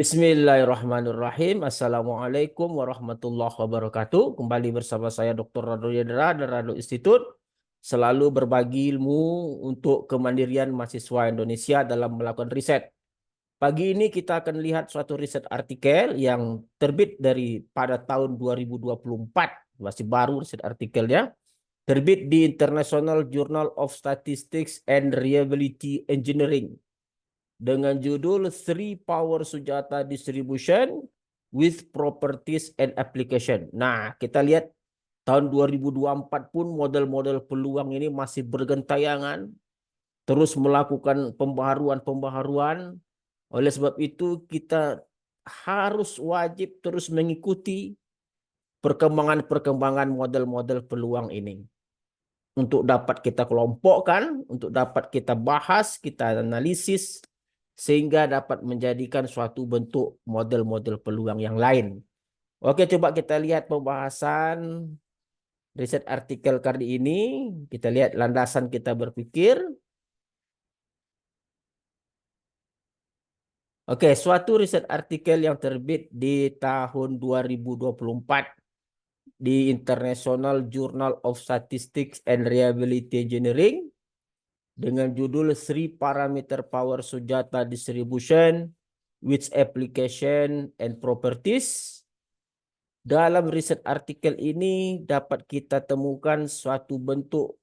Bismillahirrahmanirrahim. Assalamualaikum warahmatullahi wabarakatuh. Kembali bersama saya Dr. Rado Yedra dan Rado Institute. Selalu berbagi ilmu untuk kemandirian mahasiswa Indonesia dalam melakukan riset. Pagi ini kita akan lihat suatu riset artikel yang terbit pada tahun 2024. Masih baru riset artikelnya. Terbit di International Journal of Statistics and Reliability Engineering dengan judul Three Power Sujata Distribution with Properties and Application. Nah, kita lihat tahun 2024 pun model-model peluang ini masih bergentayangan, terus melakukan pembaharuan-pembaharuan. Oleh sebab itu kita harus wajib terus mengikuti perkembangan-perkembangan model-model peluang ini. Untuk dapat kita kelompokkan, untuk dapat kita bahas, kita analisis, sehingga dapat menjadikan suatu bentuk model-model peluang yang lain. Oke, coba kita lihat pembahasan riset artikel kali ini. Kita lihat landasan kita berpikir. Oke, suatu riset artikel yang terbit di tahun 2024 di International Journal of Statistics and Reliability Engineering dengan judul Three Parameter Power Sujata Distribution with Application and Properties. Dalam riset artikel ini dapat kita temukan suatu bentuk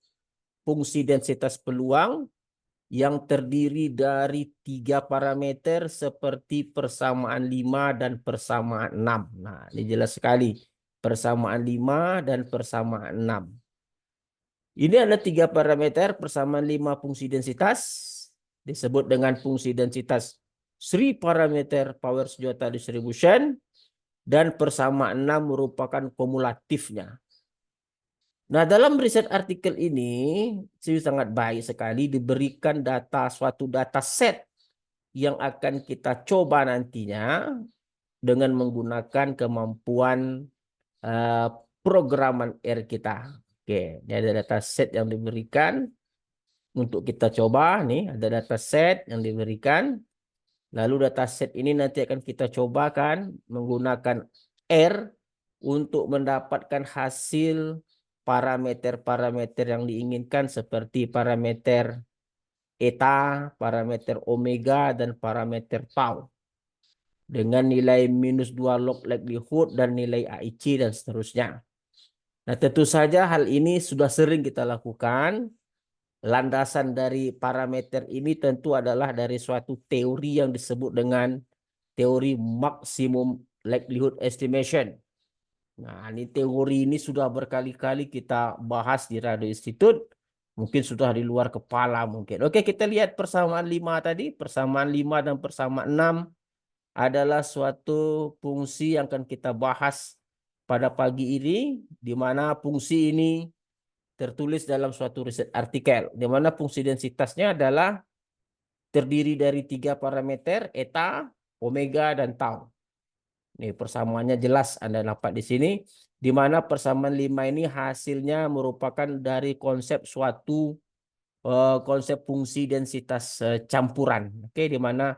fungsi densitas peluang yang terdiri dari 3 parameter seperti persamaan 5 dan persamaan 6. Nah, ini jelas sekali. Persamaan 5 dan persamaan 6. Ini ada 3 parameter persamaan 5 fungsi densitas. Disebut dengan fungsi densitas Three Parameter Power Sujata Distribution. Dan persamaan 6 merupakan kumulatifnya. Nah, dalam riset artikel ini sangat baik sekali diberikan suatu data set yang akan kita coba nantinya dengan menggunakan kemampuan programan R kita. Oke, ini ada data set yang diberikan untuk kita coba. Nih, ada data set yang diberikan. Lalu dataset ini nanti akan kita cobakan menggunakan R untuk mendapatkan hasil parameter-parameter yang diinginkan seperti parameter eta, parameter omega, dan parameter tau. Dengan nilai -2 log likelihood dan nilai AIC dan seterusnya. Nah, tentu saja hal ini sudah sering kita lakukan. Landasan dari parameter ini tentu adalah dari suatu teori yang disebut dengan teori maximum likelihood estimation. Nah, ini teori ini sudah berkali-kali kita bahas di Radio Institute. Mungkin sudah di luar kepala mungkin. Oke, kita lihat persamaan 5 tadi. Persamaan 5 dan persamaan 6 adalah suatu fungsi yang akan kita bahas pada pagi ini, di mana fungsi ini tertulis dalam suatu riset artikel, di mana fungsi densitasnya adalah terdiri dari 3 parameter, eta, omega, dan tau. Ini persamaannya jelas Anda dapat di sini, di mana persamaan 5 ini hasilnya merupakan dari konsep suatu konsep fungsi densitas campuran. Oke, di mana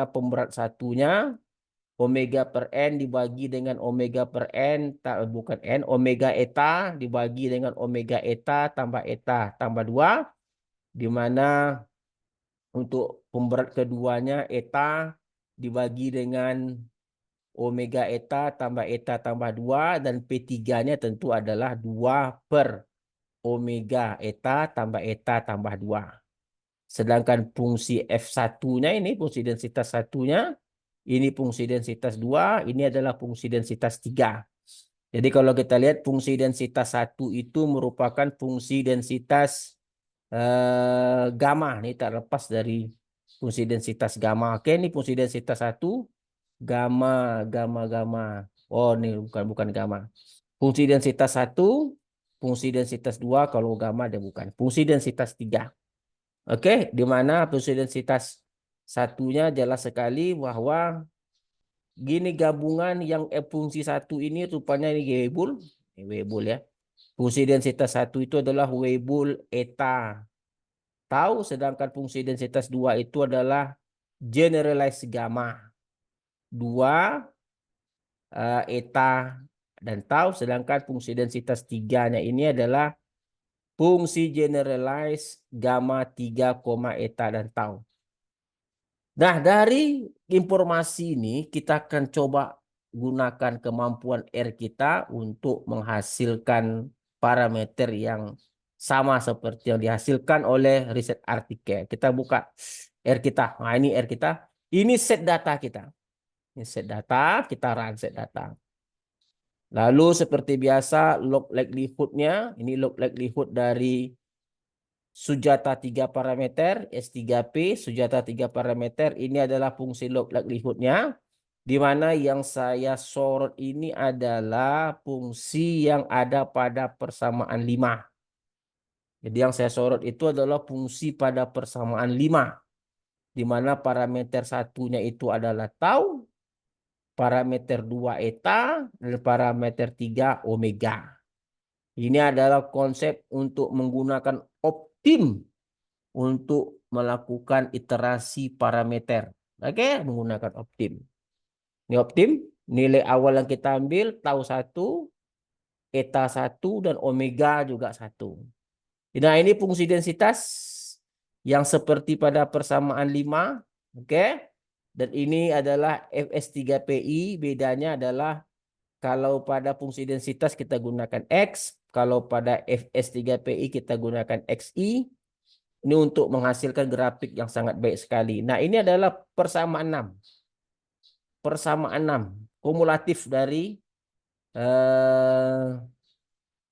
pemberat satunya omega per n dibagi dengan omega per n, bukan n, omega eta dibagi dengan omega eta tambah 2, di mana untuk pemberat keduanya eta dibagi dengan omega eta tambah 2, dan P3-nya tentu adalah 2 per omega eta tambah 2. Sedangkan fungsi F1-nya ini, fungsi densitas satunya, ini fungsi densitas 2, ini adalah fungsi densitas 3. Jadi kalau kita lihat fungsi densitas 1 itu merupakan fungsi densitas gamma. Ini terlepas dari fungsi densitas gamma. Oke, ini fungsi densitas 1, gamma. Oh, ini bukan gamma. Fungsi densitas 1, fungsi densitas 2, kalau gamma dia bukan. Fungsi densitas 3. Oke, di mana fungsi densitas satunya jelas sekali bahwa gini gabungan yang fungsi 1 ini rupanya ini Weibull ya. Fungsi densitas 1 itu adalah Weibull eta tau, sedangkan fungsi densitas 2 itu adalah generalized gamma. 2 eta dan tau, sedangkan fungsi densitas 3-nya ini adalah fungsi generalized gamma 3, eta dan tau. Nah, dari informasi ini kita akan coba gunakan kemampuan R kita untuk menghasilkan parameter yang sama seperti yang dihasilkan oleh riset artikel. Kita buka R kita. Nah, ini R kita. Ini set data kita. Ini set data, kita run set data. Lalu seperti biasa log likelihood-nya, ini log likelihood dari Sujata 3 parameter, S3P, Sujata 3 parameter, ini adalah fungsi log likelihood-nya, di mana yang saya sorot ini adalah fungsi yang ada pada persamaan 5. Jadi yang saya sorot itu adalah fungsi pada persamaan 5, di mana parameter satunya itu adalah tau, parameter 2 eta, dan parameter 3 omega. Ini adalah konsep untuk menggunakan optim untuk melakukan iterasi parameter. Oke, menggunakan optim. Ini optim, nilai awal yang kita ambil tau 1, eta 1, dan omega juga 1. Nah, ini fungsi densitas yang seperti pada persamaan 5. Oke. Dan ini adalah Fs3Pi, bedanya adalah kalau pada fungsi densitas kita gunakan X, kalau pada Fs3Pi kita gunakan Xi. Ini untuk menghasilkan grafik yang sangat baik sekali. Nah, ini adalah persamaan 6. Persamaan 6. Kumulatif dari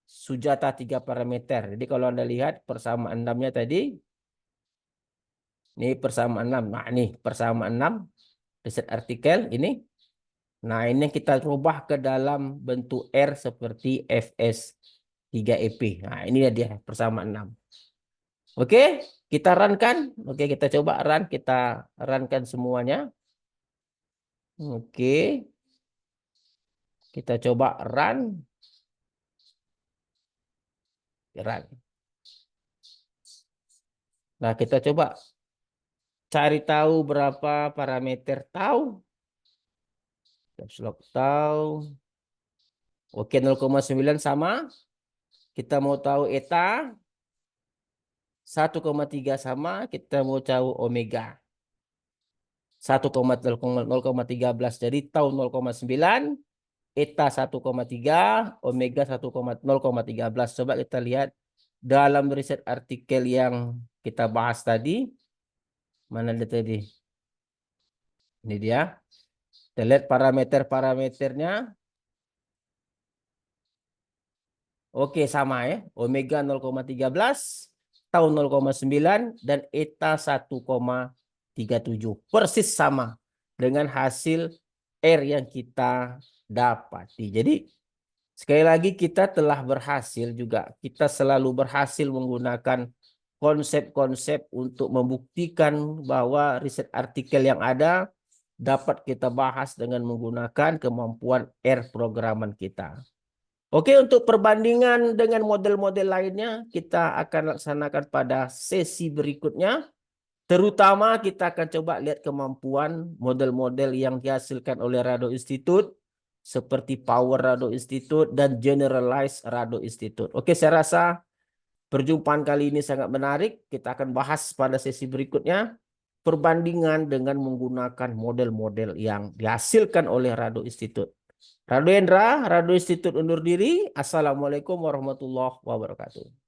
Sujata 3 parameter. Jadi kalau Anda lihat persamaan 6-nya tadi, ini persamaan 6. Nah, ini persamaan 6. Riset artikel ini. Nah, ini kita rubah ke dalam bentuk R seperti Fs3EP. Nah, ini dia persamaan 6. Oke, kita run kan? Oke, kita coba run. Kita run-kan semuanya. Oke. Kita coba run. Run. Nah, kita coba cari tahu berapa parameter tau. Caps lock tau. Oke, 0,9 sama. Kita mau tahu eta. 1,3 sama. Kita mau tahu omega. 1,013. Jadi tau 0,9. Eta 1,3. Omega 1,013. Coba kita lihat dalam riset artikel yang kita bahas tadi. Mana dia tadi? Ini dia. Kita lihat parameter-parameternya. Oke, sama ya. Omega 0,13, tau 0,9, dan eta 1,37. Persis sama dengan hasil R yang kita dapati. Jadi, sekali lagi kita telah berhasil juga. Kita selalu berhasil menggunakan konsep-konsep untuk membuktikan bahwa riset artikel yang ada dapat kita bahas dengan menggunakan kemampuan R programan kita. Oke, untuk perbandingan dengan model-model lainnya, kita akan laksanakan pada sesi berikutnya. Terutama kita akan coba lihat kemampuan model-model yang dihasilkan oleh Rado Institute, seperti Power Rado Institute dan Generalized Rado Institute. Oke, saya rasa perjumpaan kali ini sangat menarik. Kita akan bahas pada sesi berikutnya perbandingan dengan menggunakan model-model yang dihasilkan oleh Rado Institute. Rado Hendra, Rado Institute undur diri. Assalamualaikum warahmatullahi wabarakatuh.